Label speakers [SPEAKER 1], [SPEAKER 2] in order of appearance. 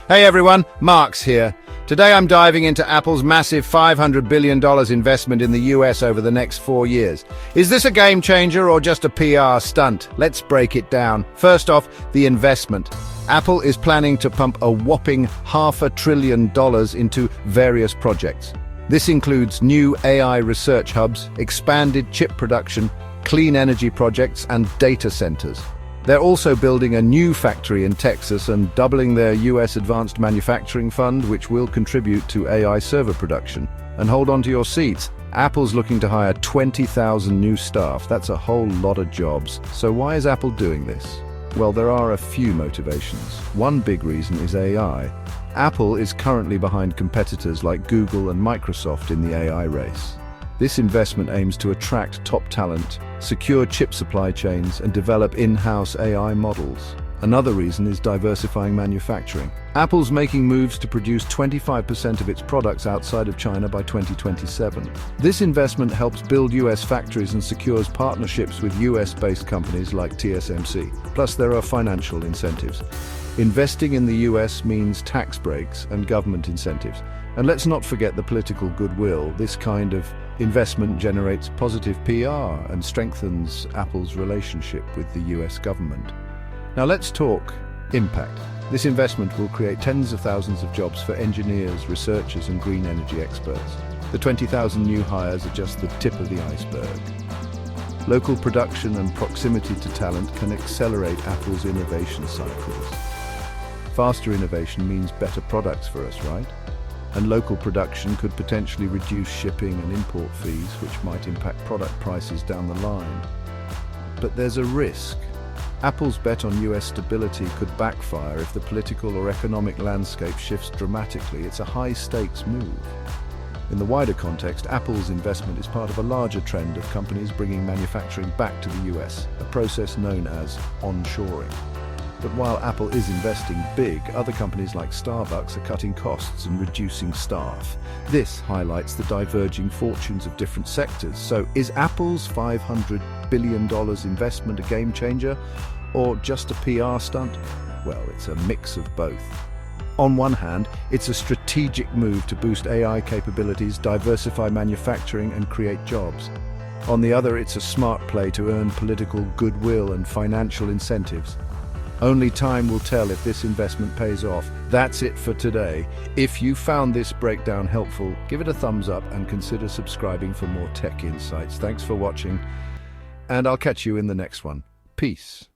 [SPEAKER 1] Hey everyone, Mark's here. Today I'm diving into Apple's massive $500 billion investment in the US over the next 4 years. Is this a game changer or just a PR stunt? Let's break it down. First off, the investment. Apple is planning to pump a whopping $500 billion into various projects. This includes new AI research hubs, expanded chip production, clean energy projects, and data centers. They're also building a new factory in Texas and doubling their US Advanced Manufacturing Fund, which will contribute to AI server production. And hold on to your seats. Apple's looking to hire 20,000 new staff. That's a whole lot of jobs. So why is Apple doing this? Well, there are a few motivations. One big reason is AI. Apple is currently behind competitors like Google and Microsoft in the AI race. This investment aims to attract top talent, secure chip supply chains, and develop in-house AI models. Another reason is diversifying manufacturing. Apple's making moves to produce 25% of its products outside of China by 2027. This investment helps build US factories and secures partnerships with US-based companies like TSMC. Plus, there are financial incentives. Investing in the US means tax breaks and government incentives. And let's not forget the political goodwill. This kind of investment generates positive PR and strengthens Apple's relationship with the US government. Now let's talk impact. This investment will create tens of thousands of jobs for engineers, researchers, and green energy experts. The 20,000 new hires are just the tip of the iceberg. Local production and proximity to talent can accelerate Apple's innovation cycles. Faster innovation means better products for us, right? And local production could potentially reduce shipping and import fees, which might impact product prices down the line. But there's a risk. Apple's bet on US stability could backfire if the political or economic landscape shifts dramatically. It's a high-stakes move. In the wider context, Apple's investment is part of a larger trend of companies bringing manufacturing back to the US, a process known as onshoring. But while Apple is investing big, other companies like Starbucks are cutting costs and reducing staff. This highlights the diverging fortunes of different sectors. So is Apple's $500 billion investment a game changer or just a PR stunt? Well, it's a mix of both. On one hand, it's a strategic move to boost AI capabilities, diversify manufacturing, and create jobs. On the other, it's a smart play to earn political goodwill and financial incentives. Only time will tell if this investment pays off. That's it for today. If you found this breakdown helpful, give it a thumbs up and consider subscribing for more tech insights. Thanks for watching, and I'll catch you in the next one. Peace.